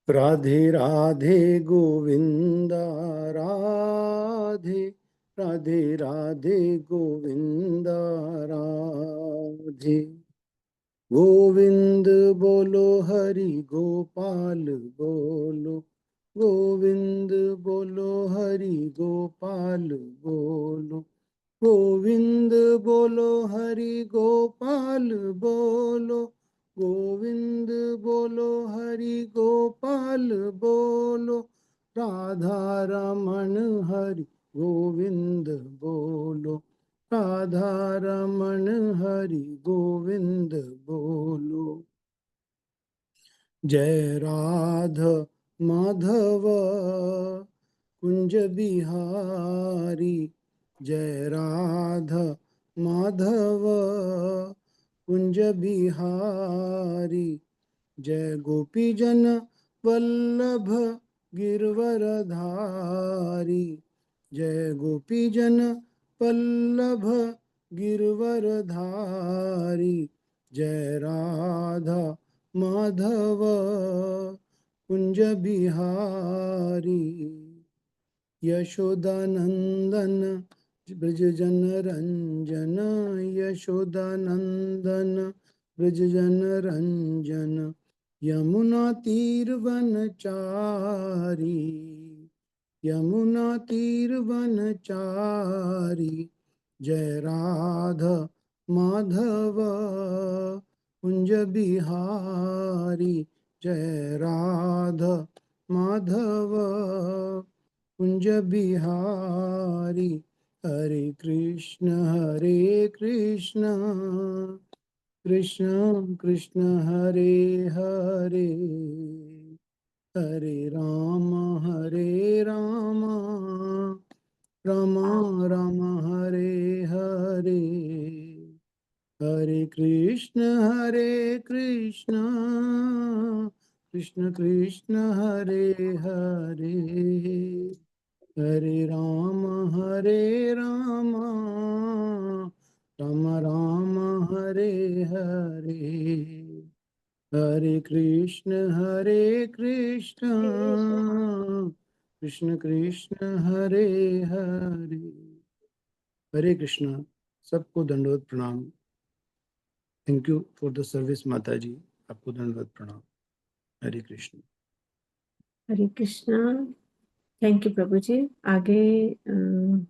राधे राधे गोविंद राधे राधे राधे गोविंद राधे। गोविंद बोलो हरि गोपाल बोलो, गोविंद बोलो हरि गोपाल बोलो, गोविंद बोलो हरि गोपाल बोलो, गोविंद बोलो हरि गोपाल बोलो, राधा रमण हरि गोविंद बोलो, राधा रमण हरि गोविंद बोलो। जय राधा माधव कुंज बिहारी, जय राधा माधव कुंज बिहारी, जय गोपी जन वल्लभ गिरवरधारी, जय गोपी जन वल्लभ गिरवरधारी, जय राधा माधव कुंज बिहारी। यशोदानंदन ब्रज जन रंजन, यशोदानंदन ब्रज जन रंजन, यमुना तीर वनचारी, यमुना तीर वनचारी, जय राधा माधव कुंज बिहारी, जय राधा माधव कुंज बिहारी। हरे कृष्ण कृष्ण कृष्ण हरे हरे, हरे राम राम राम हरे हरे, हरे कृष्ण कृष्ण कृष्ण हरे हरे, हरे राम राम राम हरे हरे, हरे कृष्ण कृष्ण कृष्ण हरे हरे। हरे कृष्ण। सबको दंडवत प्रणाम। Thank you for the service माता जी, आपको दंडवत प्रणाम। हरे कृष्ण। हरे कृष्णा। थैंक यू प्रभु जी। आगे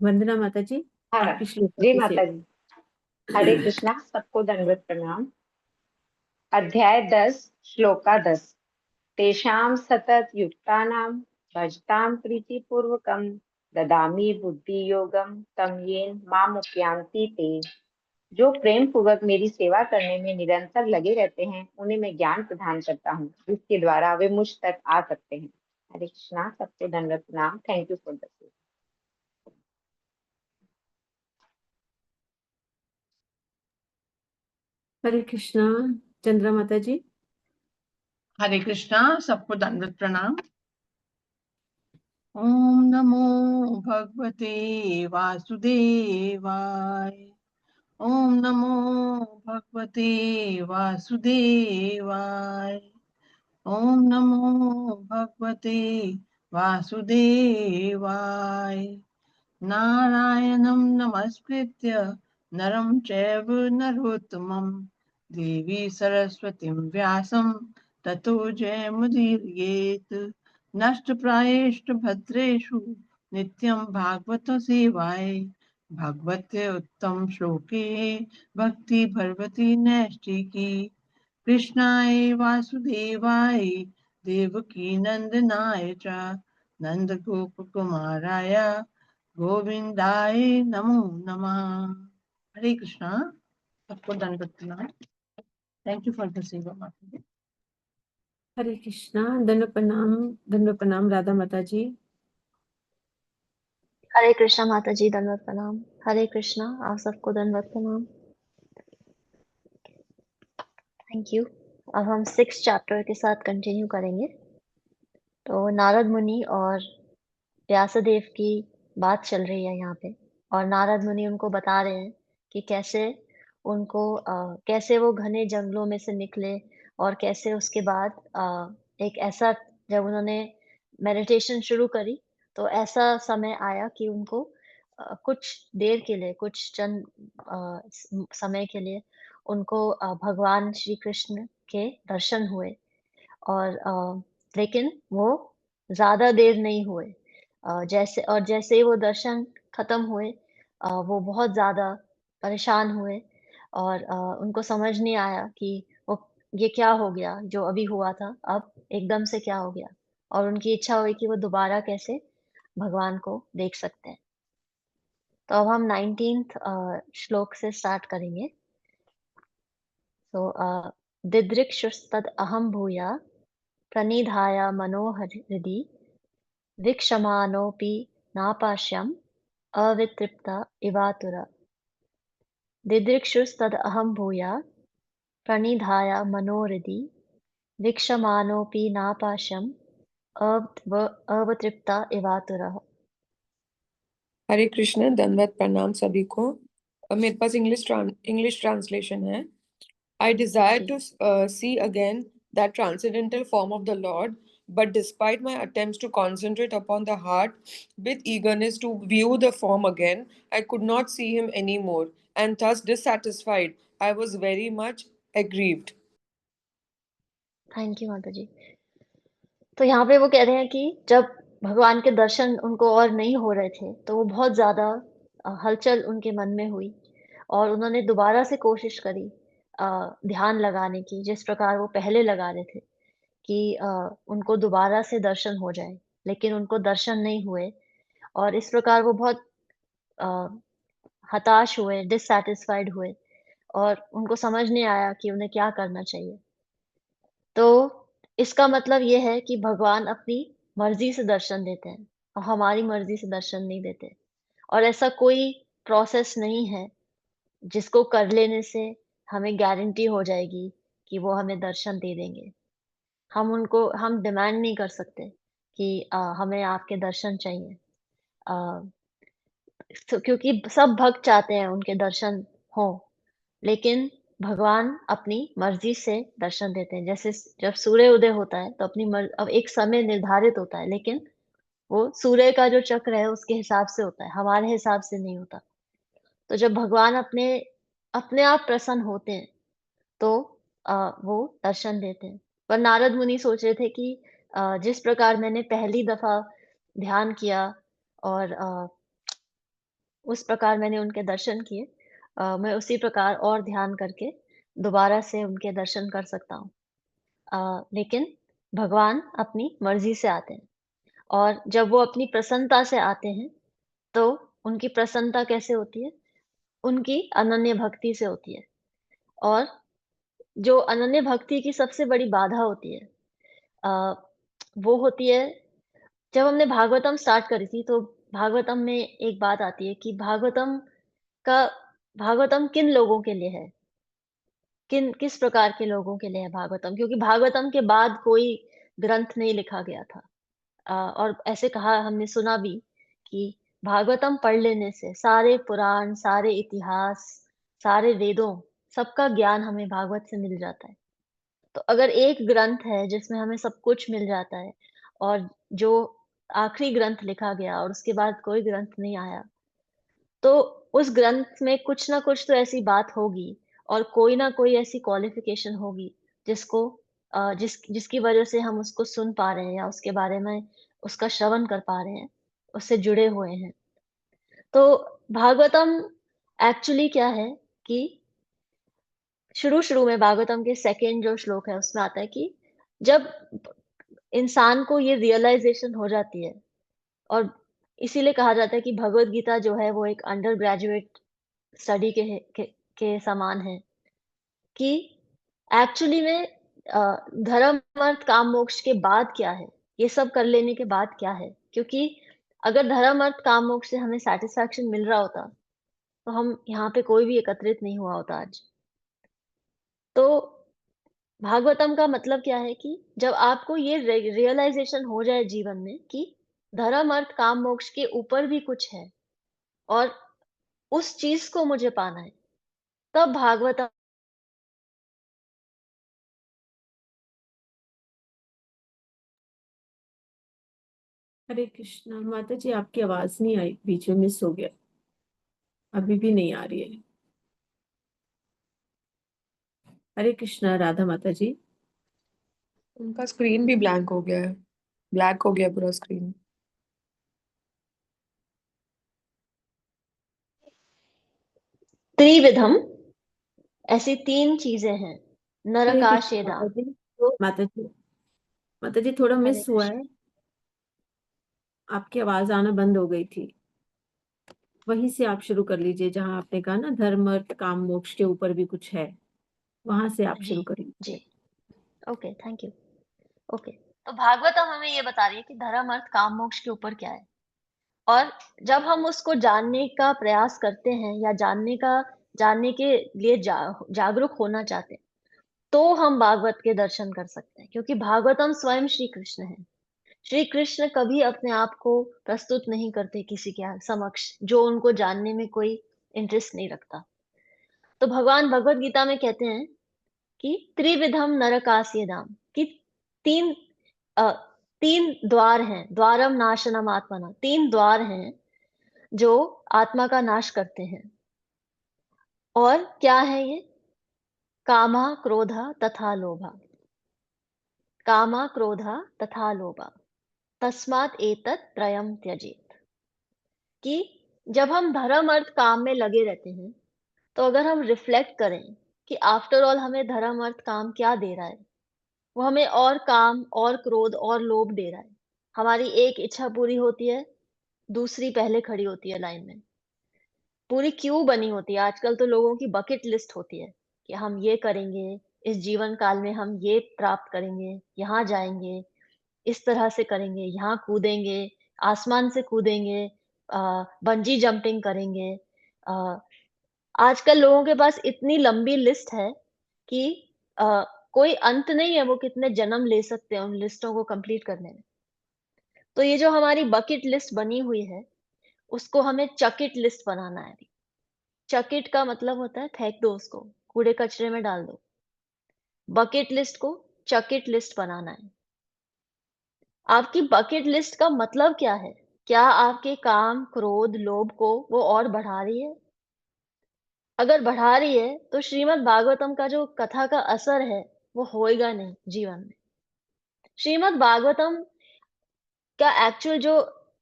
वंदना माता जी, आपकी श्लोक जी माता जी। हरे कृष्णा, सबको दंडवत प्रणाम। अध्याय 10 श्लोका 10। तेषां सतत युक्तानां भजतां प्रीतिपूर्वकं ददामि बुद्धि योगम तम येन मामुपयान्ति ते। जो प्रेम पूर्वक मेरी सेवा करने में निरंतर लगे रहते हैं, उन्हें मैं ज्ञान प्रदान करता हूँ, जिसके द्वारा वे मुझ तक आ सकते हैं। हरे कृष्णा, सबको दंडवत प्रणाम। Thank you for the. Hare Krishna. Chandra माता जी। हरे कृष्णा, सबको दंडवत प्रणाम। ओम नमो भगवते वासुदेवाय, ओम नमो भगवते वासुदेवाय, ओम नमो भगवते वासुदेवाय। नारायणं नमस्कृत्य नरं चैव नरोत्तमं, देवी सरस्वतीं व्यासं ततो जयमुदीरयेत्। नष्टप्रायेषु भद्रेषु नित्यं भागवत सेवाय, भगवते उत्तम श्लोके भक्ति भगवती नैष्टिकी। कृष्णाय वासुदेवाय देवकी नंदनाय च नंद गोप कुमाराय गोविंदाय नमो नमः। हरे कृष्णा, सबको दंडवत प्रणाम। थैंक यू फॉर द सेवा माता जी। हरे कृष्णा। दंड प्रणाम राधा माता जी। हरे कृष्णा माता जी, दंडवत प्रणाम। हरे कृष्णा, आप सबको दंडवत प्रणाम। Thank you. अब हम 6 चैप्टर के साथ कंटिन्यू करेंगे। तो नारद मुनि और व्यासदेव की बात चल रही है यहाँ पे, और नारद मुनि उनको बता रहे हैं कि कैसे वो घने जंगलों में से निकले, और कैसे उसके बाद एक ऐसा जब उन्होंने मेडिटेशन शुरू करी, तो ऐसा समय आया कि उनको कुछ देर के लिए, कुछ चंद समय के लिए उनको भगवान श्री कृष्ण के दर्शन हुए और लेकिन वो ज़्यादा देर नहीं हुए। जैसे ही वो दर्शन खत्म हुए, वो बहुत ज़्यादा परेशान हुए और उनको समझ नहीं आया कि वो ये क्या हो गया, जो अभी हुआ था, अब एकदम से क्या हो गया? और उनकी इच्छा हुई कि वो दोबारा कैसे भगवान को देख सकते हैं। तो अब हम 19th श्लोक से स्टार्ट करेंगे। दिदृक्षुस्तद् अहं भूया प्रणिधाय मनोहृदि वीक्षमाणोऽपि नापाश्यम् अवितृप्त इवातुर। दिदृक्षुस्तदहं भूया प्रणिधाय मनोहृदि वीक्षमाणोऽपि नापाश्यम् अवतृप्त इवातुरः। हरे कृष्ण, दंडवत प्रणाम सभी को। मेरे पास इंग्लिश ट्रांसलेशन है। I desire to see again that transcendental form of the Lord, but despite my attempts to concentrate upon the heart with eagerness to view the form again, I could not see him anymore, and thus dissatisfied, I was very much aggrieved. Thank you माता जी। तो यहाँ पे वो कह रहे हैं कि जब भगवान के दर्शन उनको और नहीं हो रहे थे, तो वो बहुत ज़्यादा हलचल उनके मन में हुई और उन्होंने दोबारा से कोशिश करी ध्यान लगाने की, जिस प्रकार वो पहले लगा रहे थे कि उनको दोबारा से दर्शन हो जाए, लेकिन उनको दर्शन नहीं हुए और इस प्रकार वो बहुत अ, हताश हुए, डिससैटिस्फाइड हुए और उनको समझ नहीं आया कि उन्हें क्या करना चाहिए। तो इसका मतलब ये है कि भगवान अपनी मर्ज़ी से दर्शन देते हैं और हमारी मर्ज़ी से दर्शन नहीं देते। और ऐसा कोई प्रोसेस नहीं है, जिसको कर लेने से हमें गारंटी हो जाएगी कि वो हमें दर्शन दे देंगे। हम डिमांड नहीं कर सकते कि हमें आपके दर्शन चाहिए। अ, क्योंकि सब भक्त चाहते हैं उनके दर्शन हों, लेकिन भगवान अपनी मर्ज़ी से दर्शन देते हैं। जैसे जब सूर्य उदय होता है, तो अब एक समय निर्धारित होता है, लेकिन वो सूर्य का जो चक्र है, उसके हिसाब से होता है, हमारे हिसाब से नहीं होता। तो जब भगवान अपने अपने आप प्रसन्न होते हैं, तो वो दर्शन देते हैं। पर नारद मुनि सोच रहे थे कि जिस प्रकार मैंने पहली दफ़ा ध्यान किया और उस प्रकार मैंने उनके दर्शन किए, मैं उसी प्रकार और ध्यान करके दोबारा से उनके दर्शन कर सकता हूँ। लेकिन भगवान अपनी मर्ज़ी से आते हैं और जब वो अपनी प्रसन्नता से आते हैं, तो उनकी प्रसन्नता कैसे होती है? उनकी अनन्य भक्ति से होती है और जो अनन्य भक्ति की सबसे बड़ी बाधा होती है, अ, वो होती है जब हमने भागवतम स्टार्ट करी थी, तो भागवतम में एक बात आती है कि का भागवतम किन लोगों के लिए है? किस प्रकार के लोगों के लिए है भागवतम? क्योंकि भागवतम के बाद कोई ग्रंथ नहीं लिखा गया था। और ऐसे कहा हमने सुना भी कि भागवतम पढ़ लेने से सारे पुराण, सारे इतिहास, सारे वेदों, सबका ज्ञान हमें भागवत से मिल जाता है। तो अगर एक ग्रंथ है जिसमें हमें सब कुछ मिल जाता है और जो आखिरी ग्रंथ लिखा गया और उसके बाद कोई ग्रंथ नहीं आया, तो उस ग्रंथ में कुछ ना कुछ तो ऐसी बात होगी और कोई ना कोई ऐसी क्वालिफ़िकेशन होगी जिसको जिसकी वजह से हम उसको सुन पा रहे हैं या उसके बारे में उसका श्रवण कर पा रहे हैं, उससे जुड़े हुए हैं। तो भागवतम एक्चुअली क्या है कि शुरू-शुरू में भागवतम के सेकंड जो श्लोक है उसमें आता है कि जब इंसान को ये रियलाइज़ेशन हो जाती है और इसीलिए कहा जाता है कि भगवद गीता जो है वो एक अंडर ग्रेजुएट स्टडी के समान है कि एक्चुअली में धर्म, अर्थ, काम, मोक्ष के बाद क्या है? ये सब कर लेने के बाद क्या है? क्योंकि अगर धर्म, अर्थ, काम, मोक्ष से हमें सैटिस्फैक्शन मिल रहा होता, तो हम यहाँ पे कोई भी एकत्रित नहीं हुआ होता आज। तो भागवतम का मतलब क्या है कि जब आपको ये रियलाइज़ेशन हो जाए जीवन में कि धर्म, अर्थ, काम, मोक्ष के ऊपर भी कुछ है और उस चीज़ को मुझे पाना है, तब भागवतम हरे कृष्णा माता जी, आपकी आवाज नहीं आई, बीच में मिस हो गया, अभी भी नहीं आ रही है। हरे कृष्णा राधा माता जी। उनका स्क्रीन भी ब्लैंक हो गया है, ब्लैक हो गया पूरा स्क्रीन। त्रिविधम, ऐसी 3 चीजें हैं। हरे नरकाश कृष्णा धाम। माता जी। माता जी थोड़ा हरे मिस हुआ कृष्ण। है, आपकी आवाज आना बंद हो गई थी। वहीं से आप शुरू कर लीजिए जहां आपने कहा ना धर्म अर्थ काम मोक्ष के ऊपर भी कुछ है, वहां से आप जी शुरू कर लीजिए। जी, ओके, थैंक यू। ओके, तो भागवतम हमें ये बता रही है कि धर्म अर्थ काम मोक्ष के ऊपर क्या है, और जब हम उसको जानने का प्रयास करते हैं या जानने के लिए जागरूक होना चाहते हैं, तो हम भागवत के दर्शन कर सकते हैं, क्योंकि भागवतम स्वयं श्री कृष्ण है। श्री कृष्ण कभी अपने आप को प्रस्तुत नहीं करते किसी के समक्ष जो उनको जानने में कोई इंटरेस्ट नहीं रखता। तो भगवान भगवत गीता में कहते हैं कि त्रिविधम नरकास्येदाम, कि तीन अ, 3 द्वार हैं, द्वारम नाशनम आत्मना, 3 द्वार हैं जो आत्मा का नाश करते हैं। और क्या है ये? कामा क्रोधा तथा लोभा। कामा क्रोधा तथा लोभा, तस्मात् एतत् त्रयम् त्यजेत। कि जब हम धर्म अर्थ काम में लगे रहते हैं, तो अगर हम रिफ्लेक्ट करें कि आफ्टर ऑल हमें धर्म अर्थ काम क्या दे रहा है, वो हमें और काम और क्रोध और लोभ दे रहा है। हमारी एक इच्छा पूरी होती है, दूसरी पहले खड़ी होती है लाइन में। पूरी क्यू बनी होती है। आजकल तो लोगों की बकेट लिस्ट होती है कि हम ये करेंगे, इस जीवन काल में हम ये प्राप्त करेंगे, यहाँ जाएंगे, इस तरह से करेंगे, यहाँ कूदेंगे, आसमान से कूदेंगे, बंजी जंपिंग करेंगे। अ, आजकल लोगों के पास इतनी लंबी लिस्ट है कि अ, कोई अंत नहीं है वो कितने जन्म ले सकते हैं उन लिस्टों को कंप्लीट करने में। तो ये जो हमारी बकेट लिस्ट बनी हुई है, उसको हमें चकिट लिस्ट बनाना है अभी। चकिट का मतलब होता है फेंक दो उसको, कूड़े कचरे में डाल दो। बकेट लिस्ट को चकिट लिस्ट बनाना है। आपकी बकेट लिस्ट का मतलब क्या है? क्या आपके काम, क्रोध, लोभ को वो और बढ़ा रही है? अगर बढ़ा रही है, तो श्रीमद् भागवतम का जो कथा का असर है, वो होएगा नहीं जीवन में। श्रीमद् भागवतम का एक्चुअल जो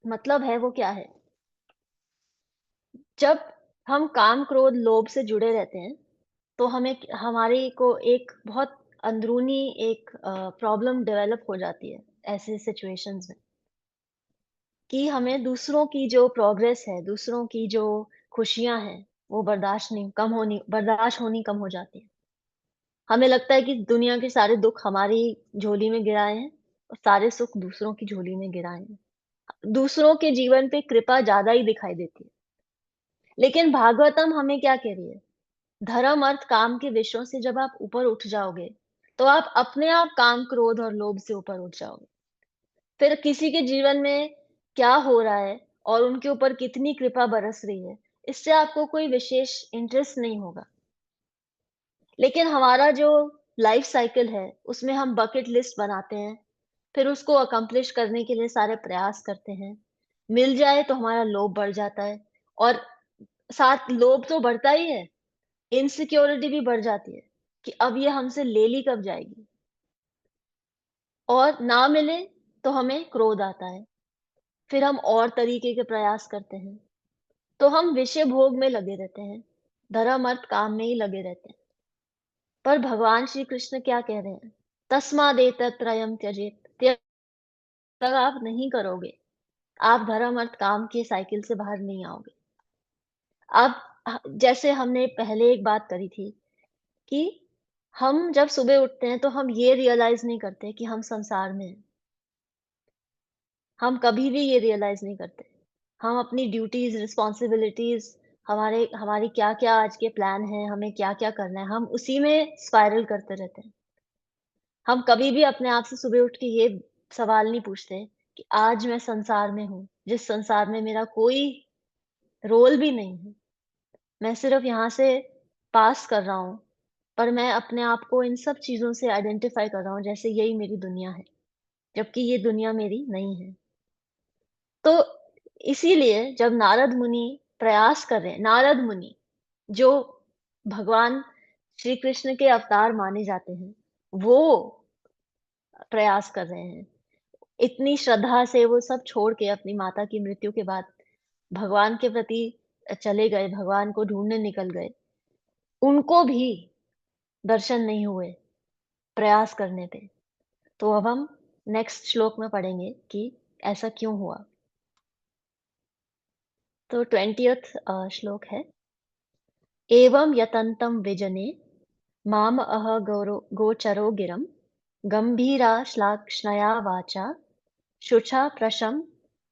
मतलब है, वो क्या है? जब हम काम, क्रोध, लोभ से जुड़े रहते हैं, तो हमारे को एक बहुत अंदरूनी एक प्रॉब्लम डेवलप हो जाती है ऐसे सिचुएशंस में, कि हमें दूसरों की जो प्रोग्रेस है, दूसरों की जो खुशियाँ हैं, वो बर्दाश्त होनी कम हो जाती है। हमें लगता है कि दुनिया के सारे दुःख हमारी झोली में गिराए हैं और सारे सुख दूसरों की झोली में गिराए हैं। दूसरों के जीवन पे कृपा ज़्यादा ही दिखाई देती है। लेकिन भागवतम हमें क्या कह रही है? धर्म, अर्थ, काम के विषयों से जब आप ऊपर उठ जाओगे, तो आप अपने आप काम, क्रोध और लोभ से ऊपर उठ जाओगे। फिर किसी के जीवन में क्या हो रहा है और उनके ऊपर कितनी कृपा बरस रही है, इससे आपको कोई विशेष इंटरेस्ट नहीं होगा। लेकिन हमारा जो लाइफ साइकिल है, उसमें हम बकेट लिस्ट बनाते हैं, फिर उसको अकम्प्लिश करने के लिए सारे प्रयास करते हैं। मिल जाए तो हमारा लोभ बढ़ जाता है, और साथ लोभ तो बढ़ता ही है, इनसिक्योरिटी भी बढ़ जाती है कि अब ये हमसे ले ली कब जाएगी। और ना मिले तो हमें क्रोध आता है, फिर हम और तरीके के प्रयास करते हैं। तो हम विषय भोग में लगे रहते हैं, धर्म अर्थ काम में ही लगे रहते हैं। पर भगवान श्री कृष्ण क्या कह रहे हैं? तस्मादेतत् त्रयम् त्यजेत। तक आप नहीं करोगे, आप धर्म अर्थ काम के साइकिल से बाहर नहीं आओगे। आप जैसे हमने पहले एक बात करी थी कि हम जब सुबह उठते हैं तो हम ये रियलाइज नहीं करते कि हम संसार में हैं। हम कभी भी ये रियलाइज नहीं करते। हम अपनी ड्यूटीज, रिस्पॉन्सिबिलिटीज, हमारी क्या क्या आज के प्लान हैं, हमें क्या क्या करना है, हम उसी में स्पाइरल करते रहते हैं। हम कभी भी अपने आप से सुबह उठ के ये सवाल नहीं पूछते कि आज मैं संसार में हूँ, जिस संसार में मेरा कोई रोल भी नहीं है। मैं सिर्फ यहाँ से पास कर रहा हूँ, पर मैं अपने आप को इन सब चीज़ों से आइडेंटिफ़ाई कर रहा हूँ जैसे यही मेरी दुनिया है, जबकि ये दुनिया मेरी नहीं है। तो इसीलिए जब नारद मुनि प्रयास कर रहे हैं, नारद मुनि जो भगवान श्री कृष्ण के अवतार माने जाते हैं, वो प्रयास कर रहे हैं। इतनी श्रद्धा से वो सब छोड़ के अपनी माता की मृत्यु के बाद भगवान के प्रति चले गए, भगवान को ढूँढने निकल गए। उनको भी दर्शन नहीं हुए प्रयास करने पे। तो अब हम नेक्स्ट श्लोक में पढ़ेंगे कि ऐसा क्यों हुआ। तो 20th श्लोक है, एवं यतन्तं विजने माम अह गोचरो गिरं गंभीरा श्लाक्ष्णया वाचा शुचा प्रशम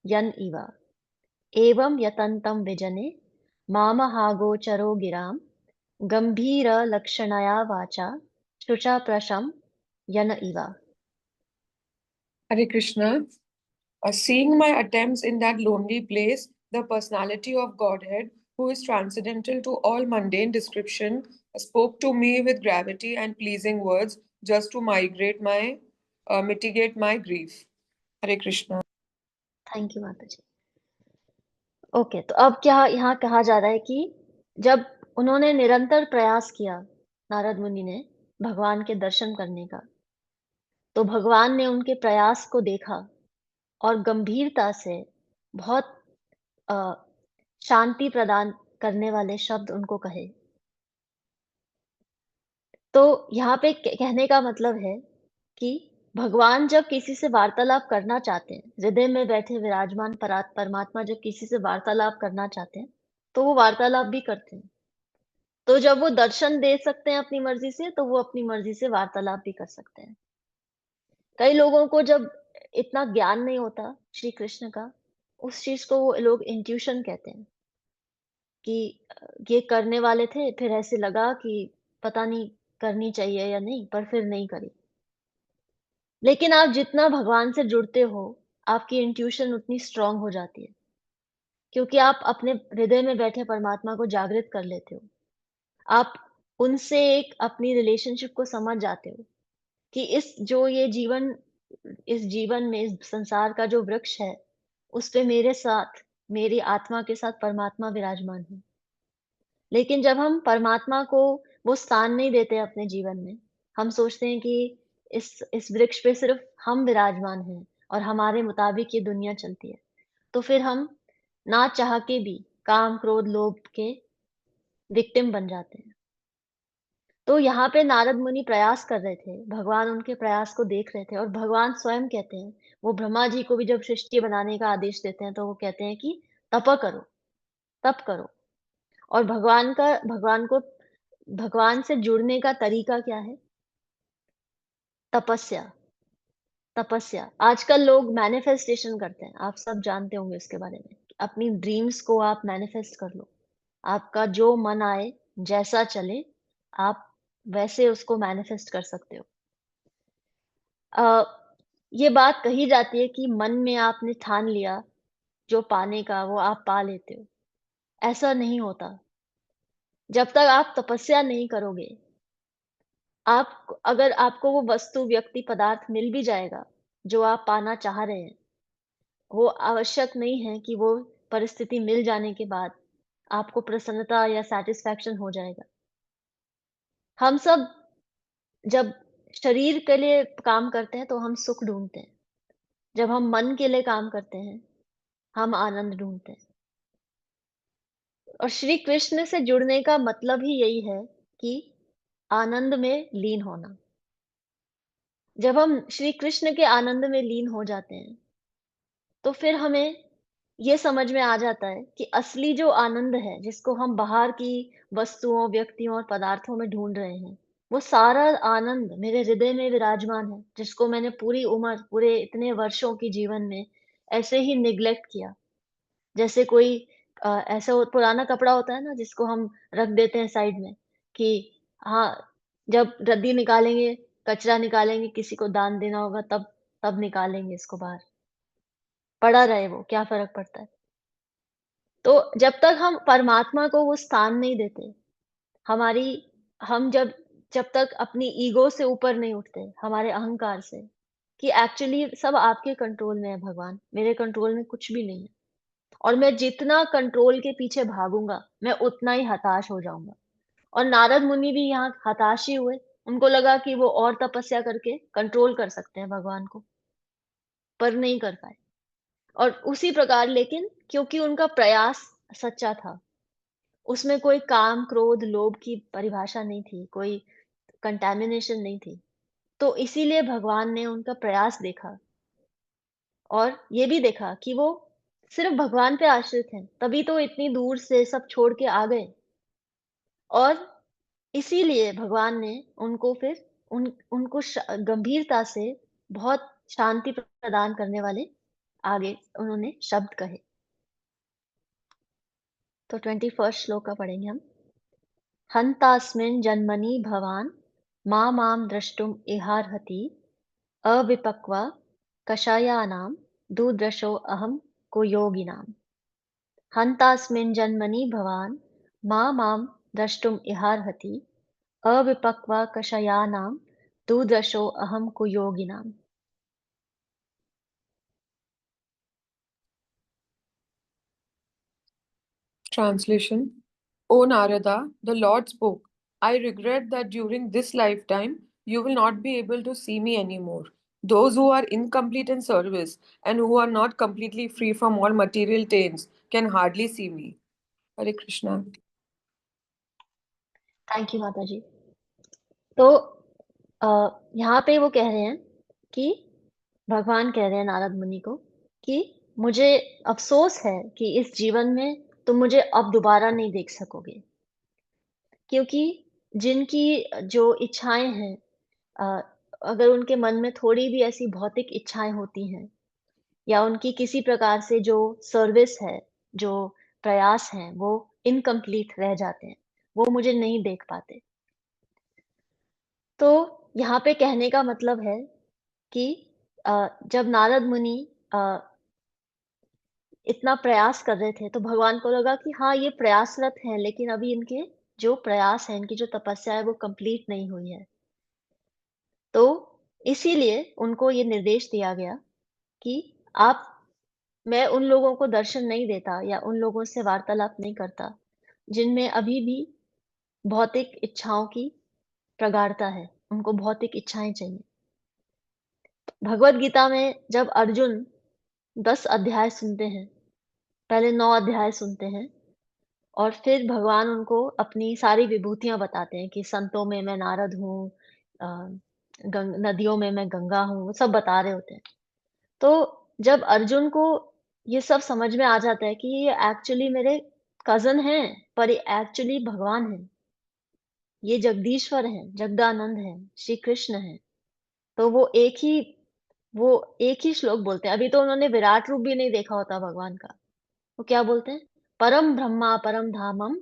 यन इव। एवं यतन्तं विजने मामहागोचरो गिरां गंभीरलक्षणया वाचा शुचा प्रशम यन इव। Hare Krishna. Seeing my attempts in that lonely place, the personality of Godhead, who is transcendental to all mundane description, spoke to me with gravity and pleasing words just to mitigate my grief. Hare Krishna. Thank you माता जी। Okay, तो अब क्या यहाँ कहा जा रहा है कि जब उन्होंने निरंतर प्रयास किया, नारद मुनि ने भगवान के दर्शन करने का, तो भगवान ने उनके प्रयास को देखा और गंभीरता से बहुत अ, शांति प्रदान करने वाले शब्द उनको कहे। तो यहाँ पे कहने का मतलब है कि भगवान जब किसी से वार्तालाप करना चाहते हैं, हृदय में बैठे विराजमान परमात्मा जब किसी से वार्तालाप करना चाहते हैं, तो वो वार्तालाप भी करते हैं। तो जब वो दर्शन दे सकते हैं अपनी मर्जी से, तो वो अपनी मर्जी से वार्तालाप भी कर सकते हैं। कई लोगों को जब इतना ज्ञान नहीं होता श्री कृष्ण का, उस चीज को वो लोग इंट्यूशन कहते हैं कि ये करने वाले थे, फिर ऐसे लगा कि पता नहीं करनी चाहिए या नहीं, पर फिर नहीं करी। लेकिन आप जितना भगवान से जुड़ते हो, आपकी इंट्यूशन उतनी स्ट्रांग हो जाती है, क्योंकि आप अपने हृदय में बैठे परमात्मा को जागृत कर लेते हो। आप उनसे एक अपनी रिलेशनशिप को समझ जाते हो कि इस जीवन में, इस संसार का जो वृक्ष है, उस पे मेरे साथ, मेरी आत्मा के साथ परमात्मा विराजमान है। लेकिन जब हम परमात्मा को वो स्थान नहीं देते अपने जीवन में, हम सोचते हैं कि इस वृक्ष पे सिर्फ हम विराजमान हैं और हमारे मुताबिक ये दुनिया चलती है। तो फिर हम ना चाह के भी काम, क्रोध, लोभ के विक्टिम बन जाते हैं। तो यहाँ पे नारद मुनि प्रयास कर रहे थे, भगवान उनके प्रयास को देख रहे थे और भगवान स्वयं कहते हैं, वो ब्रह्मा जी को भी जब सृष्टि बनाने का आदेश देते हैं, तो वो कहते हैं कि तप करो, तप करो। और भगवान से जुड़ने का तरीका क्या है? तपस्या, तपस्या। आजकल लोग मैनिफेस्टेशन करते हैं, आप सब जानते होंगे इसके बारे में। अपनी ड्रीम्स को आप मैनिफेस्ट कर लो। आपका जो मन आए, जैसा चले, आप वैसे उसको मैनिफेस्ट कर सकते हो। अ, ये बात कही जाती है कि मन में आपने ठान लिया, जो पाने का वो आप पा लेते हो। ऐसा नहीं होता। जब तक आप तपस्या नहीं करोगे, अगर आपको वो वस्तु, व्यक्ति, पदार्थ मिल भी जाएगा, जो आप पाना चाह रहे हैं, वो आवश्यक नहीं है कि वो परिस्थिति मिल जाने के बाद आपको प्रसन्नता या सैटिस्फैक्शन हो जाएगा। हम सब जब शरीर के लिए काम करते हैं, तो हम सुख ढूँढते हैं। जब हम मन के लिए काम करते हैं, हम आनंद ढूँढते हैं। और श्री कृष्ण से जुड़ने का मतलब ही यही है कि आनंद में लीन होना। जब हम श्री कृष्ण के आनंद में लीन हो जाते हैं, तो फिर हमें ये समझ में आ जाता है कि असली जो आनंद है, जिसको हम बाहर की वस्तुओं, व्यक्तियों और पदार्थों में ढूँढ रहे हैं, वो सारा आनंद मेरे हृदय में विराजमान है, जिसको मैंने पूरी उम्र, पूरे इतने वर्षों की जीवन में ऐसे ही नेग्लेक्ट किया। जैसे कोई ऐसा पुराना कपड़ा होता है ना, जिसको हम रख देते हैं साइड में कि हाँ, जब रद्दी निकालेंगे, कचरा निकालेंगे, किसी को दान देना होगा, तब निकालेंगे इसको बाहर। पड़ा रहे वो, क्या फ़र्क पड़ता है? तो जब तक हम परमात्मा को वो स्थान नहीं देते, हमारी हम जब जब तक अपनी ईगो से ऊपर नहीं उठते, हमारे अहंकार से, कि एक्चुअली सब आपके कंट्रोल में है भगवान, मेरे कंट्रोल में कुछ भी नहीं है। और मैं जितना कंट्रोल के पीछे भागूंगा, मैं उतना ही हताश हो जाऊंगा। और नारद मुनि भी यहाँ हताश ही हुए। उनको लगा कि वो और तपस्या करके कंट्रोल कर सकते हैं भगवान को, पर नहीं कर पाए। और उसी प्रकार लेकिन क्योंकि उनका प्रयास सच्चा था, उसमें कोई काम, क्रोध, लोभ की परिभाषा नहीं थी, कोई कंटैमिनेशन नहीं थी, तो इसीलिए भगवान ने उनका प्रयास देखा और ये भी देखा कि वो सिर्फ भगवान पे आश्रित हैं, तभी तो इतनी दूर से सब छोड़ के आ गए। और इसीलिए भगवान ने उनको फिर उनको गंभीरता से बहुत शांति प्रदान करने वाले आगे उन्होंने शब्द कहे। तो 21st श्लोक का पढ़ेंगे हम। हन्तास्मिन् जन्मनि भवान् मां द्रष्टुम् इहार्हति अविपक्वा कषायाणां दुर्दशो अहं कुयोगिनाम्। हन्तास्मिन् जन्मनि भवान् मां द्रष्टुम् इहार्हति अविपक्वा कषायाणां दुर्दशो अहं कुयोगिनाम्। Translation. O Narada, the Lord spoke. I regret that during this lifetime you will not be able to see me anymore. Those who are incomplete in service and who are not completely free from all material taints can hardly see me. Hare Krishna. Thank you माता जी। तो यहाँ पे वो कह रहे हैं कि भगवान कह रहे हैं नारद मुनि को कि मुझे अफसोस है कि इस जीवन में तुम मुझे अब दोबारा नहीं देख सकोगे, क्योंकि जिनकी जो इच्छाएं हैं, अ, अगर उनके मन में थोड़ी भी ऐसी भौतिक इच्छाएं होती हैं या उनकी किसी प्रकार से जो सर्विस है, जो प्रयास हैं, वो इनकम्प्लीट रह जाते हैं, वो मुझे नहीं देख पाते। तो यहाँ पे कहने का मतलब है कि जब नारद मुनि अ, इतना प्रयास कर रहे थे, तो भगवान को लगा कि हाँ, ये प्रयासरत हैं, लेकिन अभी इनके जो प्रयास हैं, इनकी जो तपस्या है, वो कंप्लीट नहीं हुई है। तो इसीलिए उनको ये निर्देश दिया गया कि आप मैं उन लोगों को दर्शन नहीं देता या उन लोगों से वार्तालाप नहीं करता, जिनमें अभी भी भौतिक इच्छाओं की प्रगाढ़ता है, उनको भौतिक इच्छाएँ चाहिए। भगवद गीता में जब अर्जुन 10 अध्याय सुनते हैं, पहले 9 अध्याय सुनते हैं और फिर भगवान उनको अपनी सारी विभूतियाँ बताते हैं कि संतों में मैं नारद हूँ, अ, गंग नदियों में मैं गंगा हूँ, वो सब बता रहे होते हैं। तो जब अर्जुन को ये सब समझ में आ जाता है कि ये एक्चुअली मेरे कज़न हैं, पर ये एक्चुअली भगवान हैं। ये जगदीश्वर हैं, जगदानंद हैं, श्री कृष्ण हैं। तो वो एक ही श्लोक बोलते हैं। अभी तो उन्होंने विराट रूप भी नहीं देखा होता भगवान का। वो क्या बोलते हैं? परम ब्रह्मा परम धामम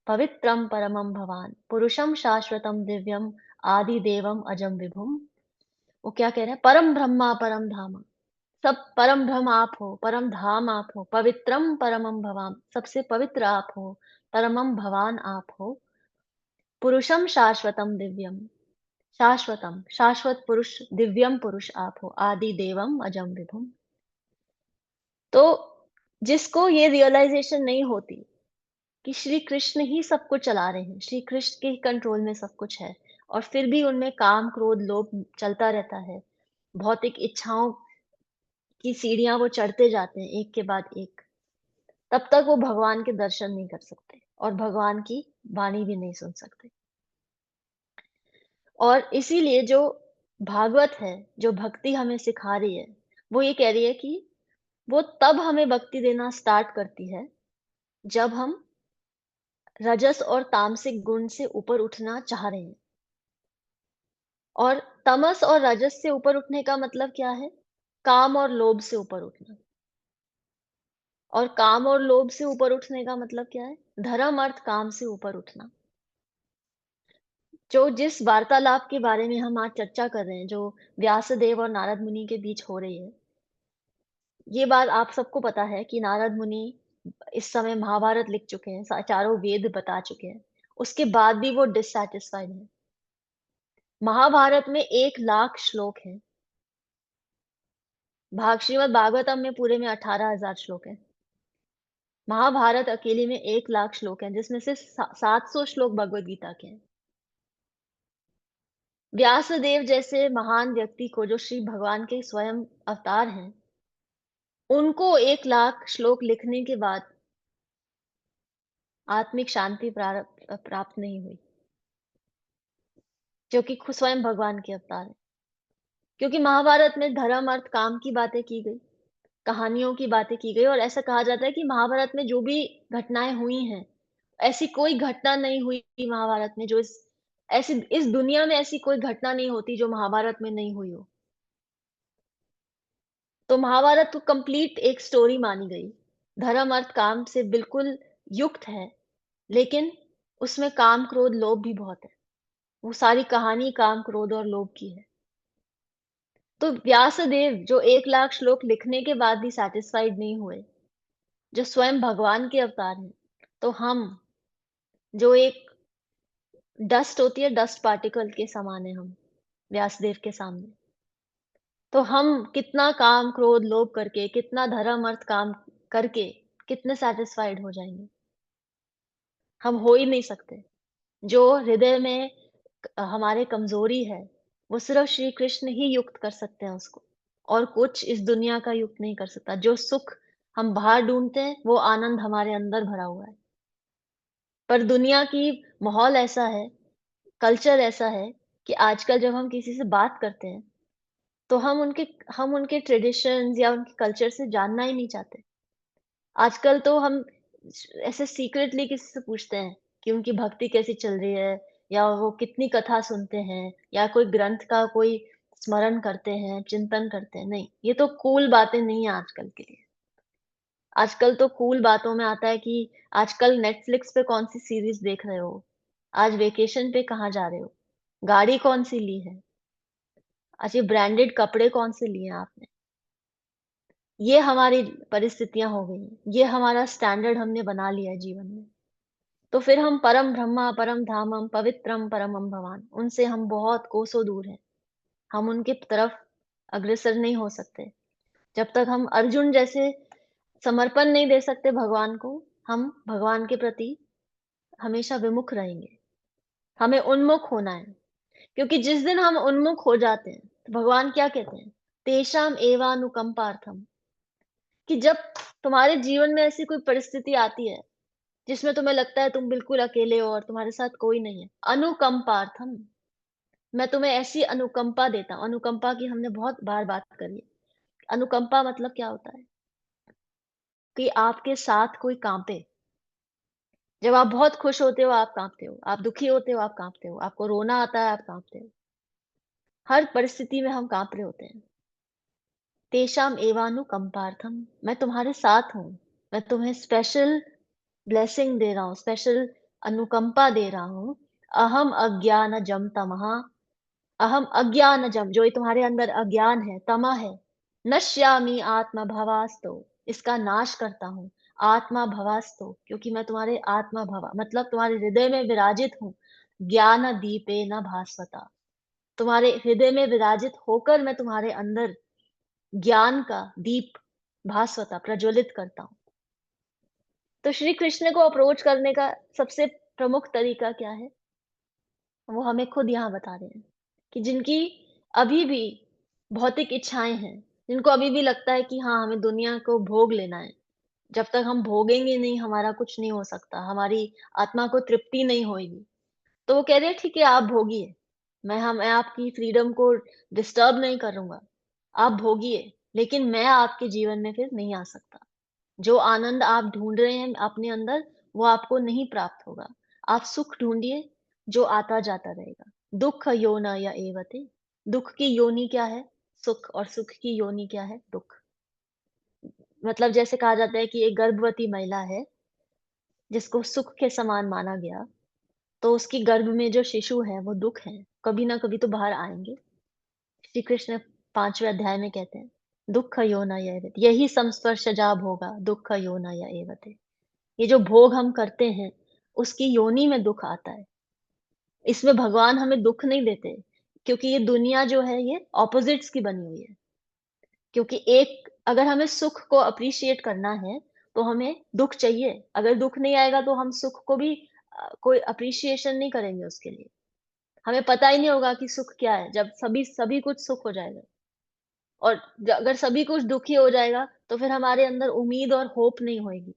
पवित्रम परमम भवान पुरुषम शाश्वतम दिव्यम आदि देवम अजम विभुम। वो क्या कह रहे हैं? परम ब्रह्मा परम धाम, सब परम ब्रह्म आप हो, परम धाम आप हो, पवित्रम परमम भवाम, सबसे पवित्र आप हो, परमम भवान आप हो, पुरुषम शाश्वतम दिव्यम, शाश्वतम शाश्वत पुरुष, दिव्यम पुरुष आप हो, आदि देवम अजम विभुम। तो जिसको ये रियलाइजेशन नहीं होती कि श्री कृष्ण ही सब कुछ चला रहे हैं, श्री कृष्ण के कंट्रोल में सब कुछ है, और फिर भी उनमें काम, क्रोध, लोभ चलता रहता है। भौतिक इच्छाओं की सीढ़ियाँ वो चढ़ते जाते हैं एक के बाद एक। तब तक वो भगवान के दर्शन नहीं कर सकते और भगवान की वाणी भी नहीं सुन सकते। और इसीलिए जो भागवत है, जो भक्ति हमें सिखा रही है, वो ये कह रही है कि वो तब हमें भक्ति देना स्टार्ट करती है, जब हम रजस और तामसिक गुण से ऊपर उठना चाह रहे हैं। और तमस और रजस से ऊपर उठने का मतलब क्या है? काम और लोभ से ऊपर उठना। और काम और लोभ से ऊपर उठने का मतलब क्या है? धर्म, अर्थ, काम से ऊपर उठना। जो जिस वार्तालाप के बारे में हम आज चर्चा कर रहे हैं, जो व्यासदेव और नारद मुनि के बीच हो रही है, ये बात आप सबको पता है कि नारद मुनि इस समय महाभारत लिख चुके हैं, चारों वेद बता चुके हैं। उसके बाद भी वो डिससैटिस्फाइड हैं। महाभारत में 1 लाख श्लोक हैं। श्रीमद् भागवतम में पूरे में 18,000 श्लोक है। महाभारत अकेले में 1,00,000 श्लोक हैं, जिसमें से 700 श्लोक भगवद गीता के हैं। व्यासदेव जैसे महान व्यक्ति को, जो श्री भगवान के स्वयं अवतार हैं, उनको 1,00,000 श्लोक लिखने के बाद आत्मिक शांति प्राप्त नहीं हुई, जो कि खुद स्वयं भगवान के अवतार है। क्योंकि महाभारत में धर्म अर्थ काम की बातें की गई, कहानियों की बातें की गई, और ऐसा कहा जाता है कि महाभारत में जो भी घटनाएं हुई हैं, ऐसी कोई घटना नहीं हुई महाभारत में जो इस दुनिया में ऐसी कोई घटना नहीं होती जो महाभारत में नहीं हुई हो। तो महाभारत तो कंप्लीट एक स्टोरी मानी गई, धर्म अर्थ काम से बिल्कुल युक्त है, लेकिन उसमें काम क्रोध लोभ भी बहुत है। वो सारी कहानी काम क्रोध और लोभ की है। तो व्यासदेव जो 1,00,000 श्लोक लिखने के बाद भी सेटिस्फाइड नहीं हुए, जो स्वयं भगवान के अवतार हैं, तो हम जो एक डस्ट होती है, डस्ट पार्टिकल के समान है हम व्यासदेव के सामने। तो हम कितना काम क्रोध लोभ करके, कितना धर्म अर्थ काम करके कितने सेटिस्फाइड हो जाएंगे? हम हो ही नहीं सकते। जो हृदय में हमारे कमजोरी है, वो सिर्फ श्री कृष्ण ही युक्त कर सकते हैं उसको, और कुछ इस दुनिया का युक्त नहीं कर सकता। जो सुख हम बाहर ढूंढते हैं, वो आनंद हमारे अंदर भरा हुआ है। पर दुनिया की माहौल ऐसा है, कल्चर ऐसा है कि आजकल जब हम किसी से बात करते हैं, तो हम उनके ट्रेडिशंस या उनके कल्चर से जानना ही नहीं चाहते। आजकल तो हम ऐसे सीक्रेटली किसी से पूछते हैं कि उनकी भक्ति कैसी चल रही है, या वो कितनी कथा सुनते हैं, या कोई ग्रंथ का कोई स्मरण करते हैं, चिंतन करते हैं। नहीं, ये तो कूल बातें नहीं है आजकल के लिए। आजकल तो कूल बातों में आता है कि आजकल नेटफ्लिक्स पे कौन सी सीरीज देख रहे हो, आज वेकेशन पे कहाँ जा रहे हो, गाड़ी कौन सी ली है, आज ये ब्रांडेड कपड़े कौन से लिए हैं आपने। ये हमारी परिस्थितियां हो गई हैं, ये हमारा स्टैंडर्ड हमने बना लिया है जीवन में। तो फिर हम परम ब्रह्मा परम धामम पवित्रम परमम भवान, उनसे हम बहुत कोसों दूर हैं। हम उनके तरफ अग्रसर नहीं हो सकते जब तक हम अर्जुन जैसे समर्पण नहीं दे सकते भगवान को। हम भगवान के प्रति हमेशा विमुख रहेंगे। हमें उन्मुख होना है, क्योंकि जिस दिन हम उन्मुख हो जाते हैं, तो भगवान क्या कहते हैं, तेषाम एवानुकंपार्थम, कि जब तुम्हारे जीवन में ऐसी कोई परिस्थिति आती है जिसमें तुम्हें लगता है तुम बिल्कुल अकेले हो और तुम्हारे साथ कोई नहीं है, अनुकंपार्थम, मैं तुम्हें ऐसी अनुकंपा देता हूँ। अनुकंपा की हमने बहुत बार बात करी है। अनुकंपा मतलब क्या होता है कि आपके साथ कोई कांपे। जब आप बहुत खुश होते हो आप कांपते हो, आप दुखी होते हो आप कांपते हो, आपको रोना आता है आप कांपते हो। हर परिस्थिति में हम कांप रहे होते हैं। तेषाम एवानुकंपार्थम, मैं तुम्हारे साथ हूँ, मैं तुम्हें स्पेशल ब्लेसिंग दे रहा हूँ, स्पेशल अनुकंपा दे रहा हूँ। अहम अज्ञानजम तमः, अहम अज्ञानजम, जो ये तुम्हारे अंदर अज्ञान है, तमा है, नश्यामि आत्मा भवास्तो, इसका नाश करता हूँ। आत्मा भवास्तो, क्योंकि मैं तुम्हारे आत्मा भवा मतलब तुम्हारे हृदय में विराजित हूँ। ज्ञान दीपे न भास्वता, तुम्हारे हृदय में विराजित होकर मैं तुम्हारे अंदर ज्ञान का दीप भास्वता प्रज्वलित करता हूँ। तो श्री कृष्ण को अप्रोच करने का सबसे प्रमुख तरीका क्या है, वो हमें खुद यहाँ बता रहे हैं कि जिनकी अभी भी भौतिक इच्छाएं हैं, जिनको अभी भी लगता है कि हाँ हमें दुनिया को भोग लेना है, जब तक हम भोगेंगे नहीं हमारा कुछ नहीं हो सकता, हमारी आत्मा को तृप्ति नहीं होगी। तो वो कह रहे हैं ठीक है आप भोगिए, मैं आपकी फ्रीडम को डिस्टर्ब नहीं करूंगा, आप भोगिए, लेकिन मैं आपके जीवन में फिर नहीं आ सकता। जो आनंद आप ढूंढ रहे हैं अपने अंदर, वो आपको नहीं प्राप्त होगा। आप सुख ढूंढिए जो आता जाता रहेगा। दुख योना या एवते, दुख की योनि क्या है, सुख, और सुख की योनि क्या है, दुख। मतलब जैसे कहा जाता है कि एक गर्भवती महिला है जिसको सुख के समान माना गया, तो उसकी गर्भ में जो शिशु है वो दुख है, कभी ना कभी तो बाहर आएंगे। श्री कृष्ण 5वें अध्याय में कहते हैं दुख योना या एवते, यही संस्पर्शजा भोगा दुख योना या एवते, ये जो भोग हम करते हैं उसकी योनि में दुख आता है। इसमें भगवान हमें दुख नहीं देते, क्योंकि ये दुनिया जो है ये ऑपोजिट्स की बनी हुई है। क्योंकि एक अगर हमें सुख को अप्रिशिएट करना है तो हमें दुख चाहिए। अगर दुख नहीं आएगा तो हम सुख को भी कोई अप्रिशिएशन नहीं करेंगे उसके लिए। हमें पता ही नहीं होगा कि सुख क्या है जब सभी सभी कुछ सुख हो जाएगा। और अगर सभी कुछ दुखी हो जाएगा तो फिर हमारे अंदर उम्मीद और होप नहीं होगी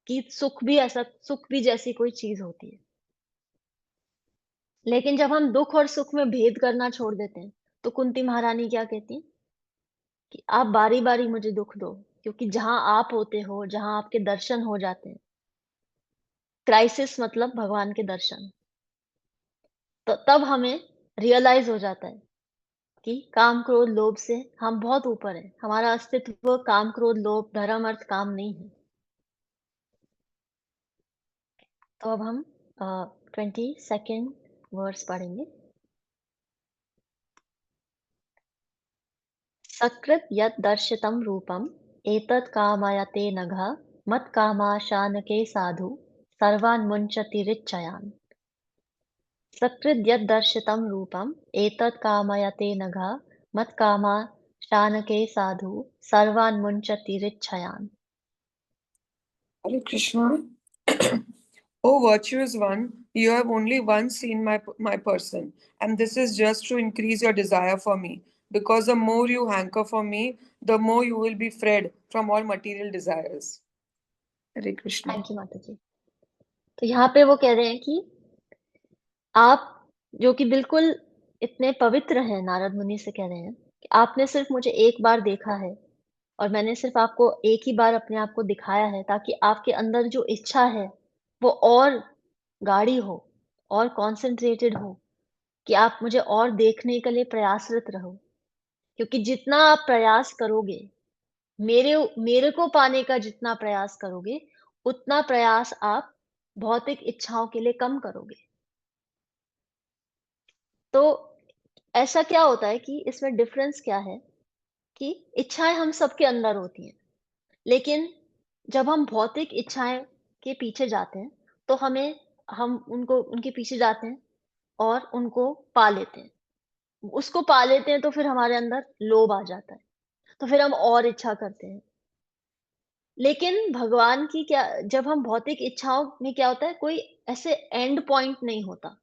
कि सुख भी जैसी कोई चीज होती है। लेकिन जब हम दुख और सुख में भेद करना छोड़ देते हैं तो कुंती महारानी क्या कहती कि आप बारी बारी मुझे दुख दो, क्योंकि जहां आप होते हो, जहां आपके दर्शन हो जाते हैं, क्राइसिस मतलब भगवान के दर्शन, तो तब हमें रियलाइज हो जाता है कि काम क्रोध लोभ से हम बहुत ऊपर है। हमारा अस्तित्व काम क्रोध लोभ धर्म अर्थ काम नहीं है। तो अब हम 22nd वर्स पढ़ेंगे। सकृत यत् दर्शितं रूपम् एतत् कामयते नघ मत्कामाशानके साधु सर्वान् मुञ्चतीरिच्छयान्। सकृत् यत् दर्शितं रूपम् एतत् कामयते नघ मत्कामाशानके साधु सर्वान् मुञ्चतीरिच्छयान्। Hare Krishna. O virtuous one, you have only once seen my person, and this is just to increase your desire for me. Because the more you hanker for me, the more you will be freed from all material desires. Hare Krishna. Thank you माता जी। तो यहाँ पे वो कह रहे हैं कि आप जो कि बिल्कुल इतने पवित्र हैं, नारद मुनि से कह रहे हैं कि आपने सिर्फ मुझे एक बार देखा है और मैंने सिर्फ आपको एक ही बार अपने आप को दिखाया है ताकि आपके अंदर जो इच्छा है वो और गाढ़ी हो और कॉन्सेंट्रेटेड हो, कि आप मुझे और देखने के लिए प्रयासरत रहो। क्योंकि जितना आप प्रयास करोगे, मेरे मेरे को पाने का जितना प्रयास करोगे, उतना प्रयास आप भौतिक इच्छाओं के लिए कम करोगे। तो ऐसा क्या होता है कि इसमें डिफरेंस क्या है कि इच्छाएं हम सबके अंदर होती हैं, लेकिन जब हम भौतिक इच्छाएं के पीछे जाते हैं तो हम उनके पीछे जाते हैं और उनको पा लेते हैं। उसको पा लेते हैं तो फिर हमारे अंदर लोभ आ जाता है, तो फिर हम और इच्छा करते हैं। लेकिन भगवान की क्या, जब हम भौतिक इच्छाओं में क्या होता है, कोई ऐसे एंड पॉइंट नहीं होता।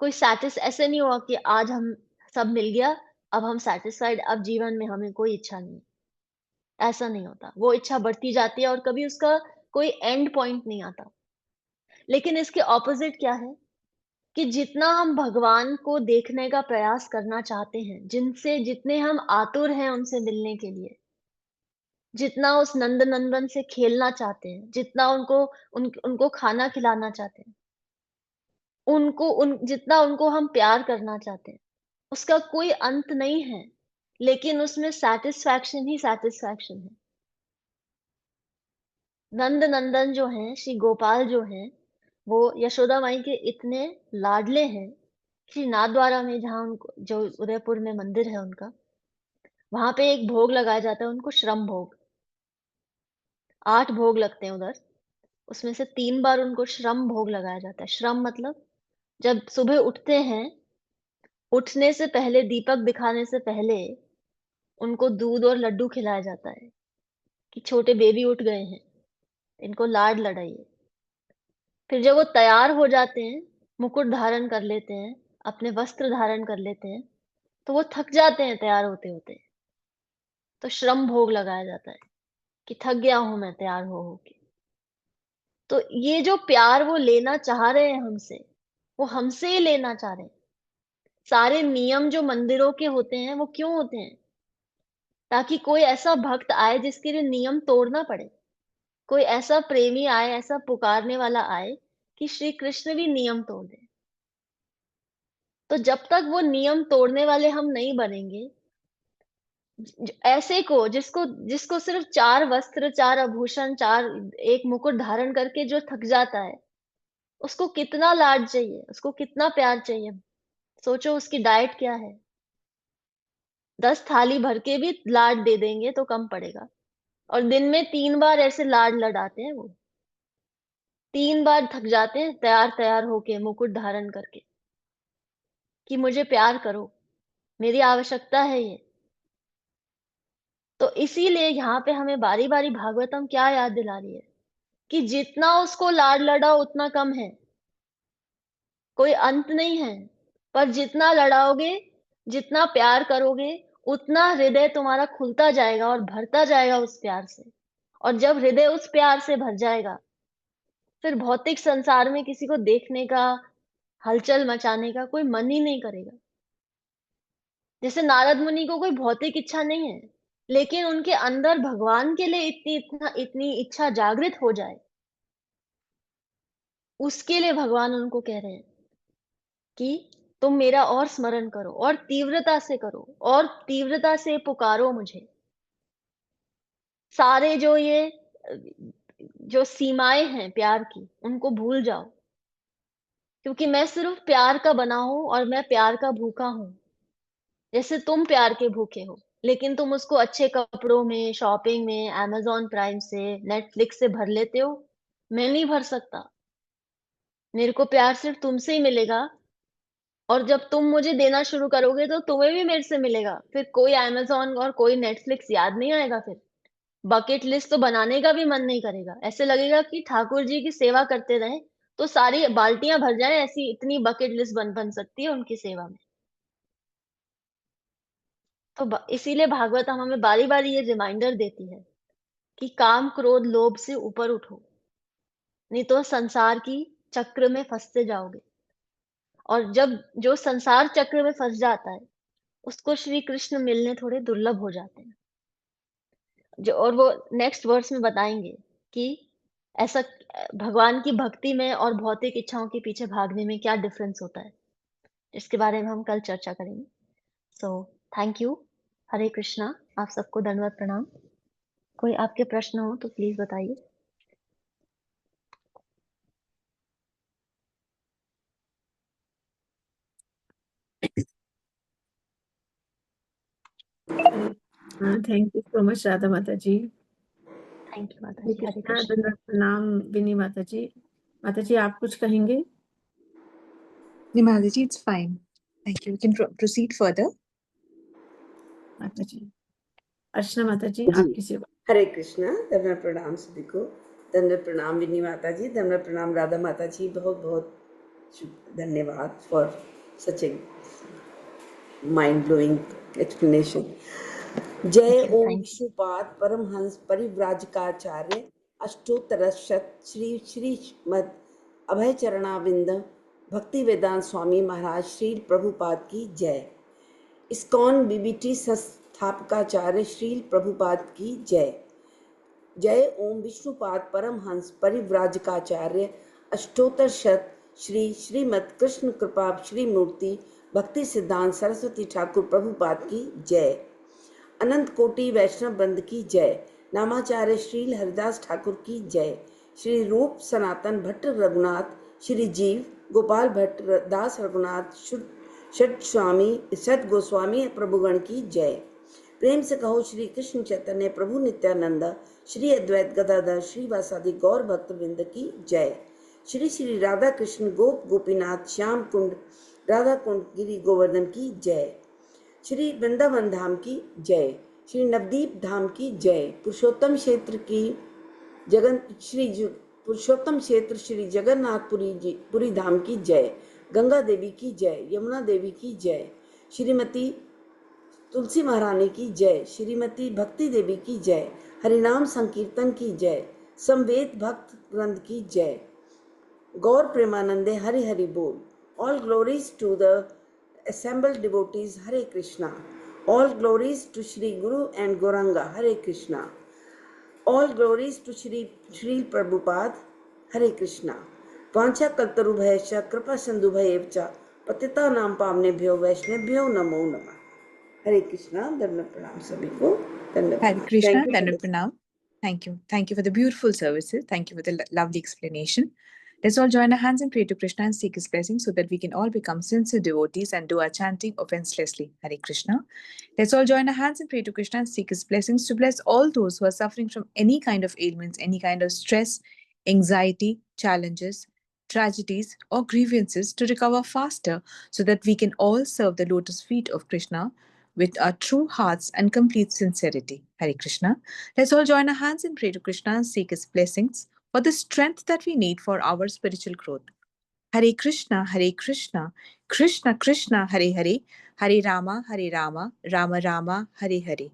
कोई ऐसे नहीं हुआ कि आज हम सब मिल गया, अब हम सैटिस्फाइड, अब जीवन में हमें कोई इच्छा नहीं। ऐसा नहीं होता। वो इच्छा बढ़ती जाती है और कभी उसका कोई एंड पॉइंट नहीं आता। लेकिन इसके ऑपोजिट क्या है कि जितना हम भगवान को देखने का प्रयास करना चाहते हैं, जितने हम आतुर हैं उनसे मिलने के लिए, जितना उस नंद नंदन से खेलना चाहते हैं, जितना उनको खाना खिलाना चाहते हैं, जितना उनको हम प्यार करना चाहते हैं, उसका कोई अंत नहीं है। लेकिन उसमें सैटिस्फैक्शन ही सैटिस्फैक्शन है। नंद नंदन जो हैं, श्री गोपाल जो हैं, वो यशोदा माई के इतने लाडले हैं। श्री नाथद्वारा में, जहाँ उनको, जो उदयपुर में मंदिर है उनका, वहां पे एक भोग लगाया जाता है उनको, श्रम भोग। 8 भोग लगते हैं उधर, उसमें से 3 बार उनको श्रम भोग लगाया जाता है। श्रम मतलब जब सुबह उठते हैं, उठने से पहले, दीपक दिखाने से पहले उनको दूध और लड्डू खिलाया जाता है कि छोटे बेबी उठ गए हैं, इनको लाड लड़ाइए। फिर जब वो तैयार हो जाते हैं, मुकुट धारण कर लेते हैं, अपने वस्त्र धारण कर लेते हैं, तो वो थक जाते हैं तैयार होते होते, तो श्रम भोग लगाया जाता है कि थक गया हूं मैं तैयार हो के। तो ये जो प्यार वो लेना चाह रहे हैं हमसे, वो हमसे ही लेना चाह रहे हैं। सारे नियम जो मंदिरों के होते हैं वो क्यों होते हैं? ताकि कोई ऐसा भक्त आए जिसके लिए नियम तोड़ना पड़े, कोई ऐसा प्रेमी आए, ऐसा पुकारने वाला आए कि श्री कृष्ण भी नियम तोड़ दे। तो जब तक वो नियम तोड़ने वाले हम नहीं बनेंगे, ऐसे को जिसको जिसको सिर्फ 4 वस्त्र, 4 आभूषण, 4 एक मुकुट धारण करके जो थक जाता है, उसको कितना लाड चाहिए, उसको कितना प्यार चाहिए। सोचो उसकी डाइट क्या है। 10 थाली भर के भी लाड दे देंगे तो कम पड़ेगा, और दिन में 3 बार ऐसे लाड लड़ाते हैं वो। 3 बार थक जाते हैं तैयार तैयार होके, मुकुट धारण करके, कि मुझे प्यार करो, मेरी आवश्यकता है ये। तो इसीलिए यहाँ पे हमें बारी बारी भागवतम क्या याद दिला रही है कि जितना उसको लाड लड़ाओ उतना कम है, कोई अंत नहीं है। पर जितना लड़ाओगे, जितना प्यार करोगे, उतना हृदय तुम्हारा खुलता जाएगा और भरता जाएगा उस प्यार से। और जब हृदय उस प्यार से भर जाएगा, फिर भौतिक संसार में किसी को देखने का, हलचल मचाने का कोई मन ही नहीं करेगा। जैसे नारद मुनि को कोई भौतिक इच्छा नहीं है, लेकिन उनके अंदर भगवान के लिए इतनी इच्छा जागृत हो जाए, उसके लिए भगवान उनको कह रहे हैं कि तुम मेरा और स्मरण करो, और तीव्रता से करो, और तीव्रता से पुकारो मुझे। सारे जो सीमाएं हैं प्यार की, उनको भूल जाओ, क्योंकि मैं सिर्फ प्यार का बना हूं और मैं प्यार का भूखा हूं। जैसे तुम प्यार के भूखे हो, लेकिन तुम उसको अच्छे कपड़ों में, शॉपिंग में, Amazon प्राइम से, नेटफ्लिक्स से भर लेते हो। मैं नहीं भर सकता। मेरे को प्यार सिर्फ तुमसे ही मिलेगा, और जब तुम मुझे देना शुरू करोगे तो तुम्हें भी मेरे से मिलेगा। फिर कोई Amazon और कोई नेटफ्लिक्स याद नहीं आएगा। फिर बकेट लिस्ट तो बनाने का भी मन नहीं करेगा। ऐसे लगेगा कि ठाकुर जी की सेवा करते रहे तो सारी बाल्टियां भर जाए, ऐसी इतनी बकेट लिस्ट बन सकती है उनकी सेवा में। तो इसीलिए भागवतम हमें बारी बारी ये रिमाइंडर देती है कि काम, क्रोध, लोभ से ऊपर उठो, नहीं तो संसार की चक्र में फंसते जाओगे। और जब जो संसार चक्र में फंस जाता है, उसको श्री कृष्ण मिलने थोड़े दुर्लभ हो जाते हैं। और वो नेक्स्ट वर्स में बताएंगे कि ऐसा भगवान की भक्ति में और भौतिक इच्छाओं के पीछे भागने में क्या डिफरेंस होता है। इसके बारे में हम कल चर्चा करेंगे। So thank you. Hare Krishna. आप सबको दंडवत प्रणाम। कोई आपके प्रश्न हो तो प्लीज बताइए। Thank you so much Radha माता जी। थैंक यू माता हरे जी। हरे कृष्णा। कृष्ण। दंडवत प्रणाम विनी माता जी। माता जी आप कुछ कहेंगे? Nimadaji, it's fine. Thank you. We can proceed further. माता जी। अर्चना माता जी जी। आपकी सेवा। हरे कृष्णा। दंडवत प्रणाम सभी को। दंडवत प्रणाम विनी माता जी, दंडवत प्रणाम राधा माता जी। बहुत बहुत धन्यवाद for such a mind blowing explanation. जय ओम विष्णुपाद परमहंस परिव्राजकाचार्य अष्टोत्तरशत श्री श्रीमद अभय चरणाविंद भक्ति वेदांत स्वामी महाराज श्री प्रभुपाद की जय। इस्कॉन बीबीटी संस्थापकाचार्य श्री प्रभुपाद की जय। जय ओम विष्णुपाद परमहंस परिव्राजकाचार्य अष्टोत्तरशत श्री श्रीमद कृष्ण कृपा श्री मूर्ति भक्ति सिद्धांत सरस्वती ठाकुर प्रभुपाद की जय। अनंत कोटि वैष्णव बंद की जय। नामाचार्य श्री हरिदास ठाकुर की जय। श्री रूप सनातन भट्ट रघुनाथ, श्री जीव गोपाल भट्ट दास रघुनाथ, सत गोस्वामी प्रभुगण की जय। प्रेम से कहो श्री कृष्ण चैतन्य प्रभु नित्यानंद, श्री अद्वैत गदाधर श्री वासादि गौर भक्तवृंद की जय। श्री श्री राधा कृष्ण गोप गोपीनाथ श्याम कुंड राधा कुंड गिरी गोवर्धन की जय। श्री वृंदावन धाम की जय। श्री नवदीप धाम की जय। पुरुषोत्तम क्षेत्र की पुरुषोत्तम क्षेत्र श्री जगन्नाथपुरी धाम की जय। गंगा देवी की जय। यमुना देवी की जय। श्रीमती तुलसी महारानी की जय। श्रीमती भक्ति देवी की जय। हरिनाम संकीर्तन की जय। संवेद भक्त वृंद की जय। गौर प्रेमानंदे हरि हरि बोल। All glories to the assembled devotees, Hare Krishna. All glories to Shri Guru and Gauranga, Hare Krishna. All glories to Shri Prabhupada, Hare Krishna. वांछा कल्पतरुभ्यश्च कृपा सिन्धुभ्येव च पतितानां पावनेभ्यो वैष्णवेभ्यो नमो नमः। हरे कृष्णा। दंडवत प्रणाम सभी को। Hare Krishna, Dandavat Pranam. Thank you. Thank you for the beautiful services. Thank you for the lovely explanation. Let's all join our hands and pray to Krishna and seek his blessing so that we can all become sincere devotees and do our chanting offenselessly. Hare Krishna. Let's all join our hands and pray to Krishna and seek his blessings to bless all those who are suffering from any kind of ailments, any kind of stress, anxiety, challenges, tragedies, or grievances to recover faster so that we can all serve the lotus feet of Krishna with our true hearts and complete sincerity. Hare Krishna. Let's all join our hands and pray to Krishna and seek his blessings for the strength that we need for our spiritual growth. Hare Krishna, Krishna Krishna, Hare Hare, Hare Rama, Rama Rama, Hare Hare.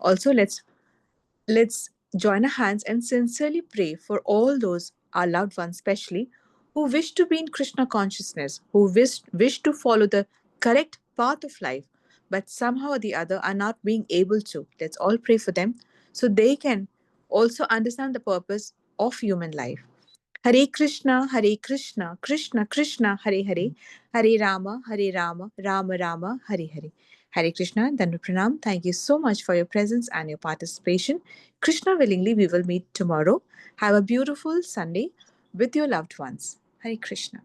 Also, let's join our hands and sincerely pray for all those, our loved ones especially, who wish to be in Krishna consciousness, who wish to follow the correct path of life, but somehow or the other are not being able to. Let's all pray for them so they can also understand the purpose of human life. Hare Krishna, Krishna Krishna, Hare Hare, Hare Rama, Rama Rama, Hare Hare. Hare Krishna, Dandavat Pranam. Thank you so much for your presence and your participation. Krishna willingly, we will meet tomorrow. Have a beautiful Sunday with your loved ones. Hare Krishna.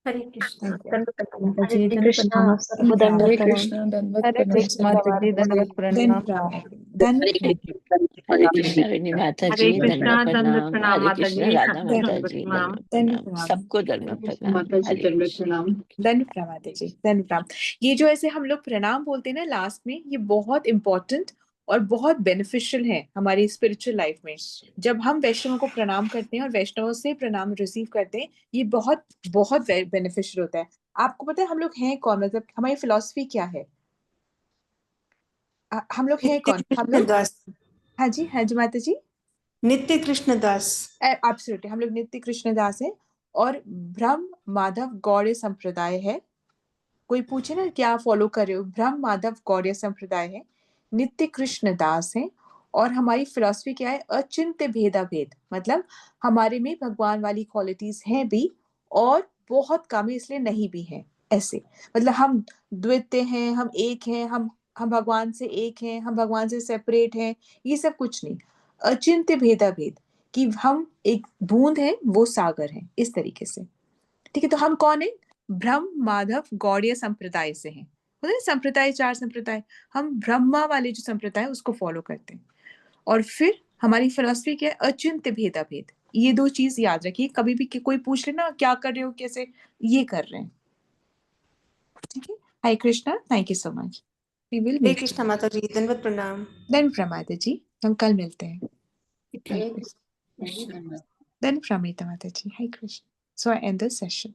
Hare Krishna Thank you. दंडवत प्रणाम माताजी, हरे दंडवत कृष्ण, प्रणाम। आप सबको दंडवत Hare प्रणाम। Krishna, Dandavat Hare Pranam. Krishna माता जी दंडवत प्रणाम। Dandavat Pranam. हरे कृष्णा रेणी माता हरे जी कृष्णा दंडवत दंडवत प्रणाम। प्रणाम हरे कृष्णा माताजी, राधा माता दंडवत जी प्रणाम। दंडवत दंडवत प्रणाम। प्रणाम। सबको दंडवत प्रणाम। माता जी हरे दंडवत कृष्ण। प्रणाम। दंड प्रणाम माता जी, दंड प्रणाम। ये जो ऐसे हम लोग प्रणाम बोलते हैं ना लास्ट में, ये बहुत इंपॉर्टेंट और बहुत बेनिफिशियल है हमारी स्पिरिचुअल लाइफ में। जब हम वैष्णवों को प्रणाम करते हैं और वैष्णवों से प्रणाम रिसीव करते हैं, ये बहुत बहुत बेनिफिशियल होता है। आपको पता है हम लोग हैं कौन, मतलब हमारी फिलॉसफी क्या है? हम लोग हैं कौन? हम लोग, हाँ जी माता जी, नित्य कृष्ण दास। एब्सोल्युटली, हम लोग नित्य कृष्ण दास हैं और ब्रह्म माधव गौड़ीय संप्रदाय है। कोई पूछे ना क्या फॉलो कर रहे हो, ब्रह्म माधव गौड़ीय संप्रदाय है, नित्य कृष्ण दास है। और हमारी फिलॉसफी क्या है? अचिंत्य भेदा भेद, मतलब हमारे में भगवान वाली क्वालिटीज हैं भी और बहुत कम है, इसलिए नहीं भी है। ऐसे मतलब हम द्वितीय हैं, हम एक हैं, हम भगवान से एक हैं, हम भगवान से सेपरेट हैं, ये सब कुछ नहीं। अचिंत्य भेदा भेद कि हम एक बूंद हैं, वो सागर है, इस तरीके से। ठीक है, तो हम कौन है? ब्रह्म माधव गौड़ीय संप्रदाय से हैं। होता है संप्रदाय, 4 संप्रदाय, हम ब्रह्मा वाले जो संप्रदाय है उसको फॉलो करते हैं। और फिर हमारी फिलॉसफी क्या है? अचिंत्य भेदा भेद। ये 2 चीज याद रखिए, कभी भी कोई पूछ लेना क्या कर रहे हो, कैसे, ये कर रहे हैं। ठीक है, Hare Krishna, thank you so much. We will Hare meet. Krishna माता जी दंडवत प्रणाम। धन प्रमाता जी, हम कल मिलते हैं। हरे कृष्ण। धन प्रमिता माता जी, हरे कृष्ण। सो आई एंड द सेशन।